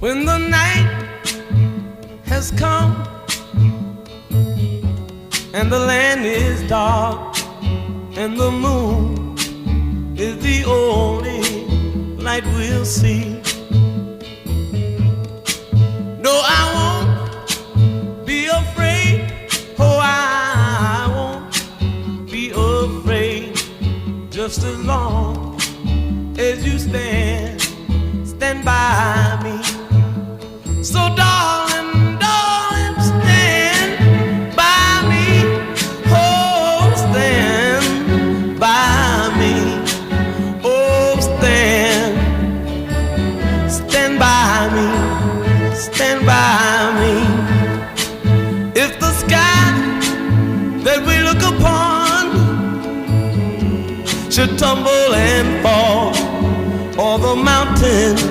When the night has come and the land is dark and the moon is the only light we'll see. No, I won't be afraid. Oh, I won't be afraid. Just as long as you stand by me. So darling, darling, stand by me. Oh, stand by me. Oh, stand by me. Stand by me. If the sky that we look upon should tumble and fall, or the mountains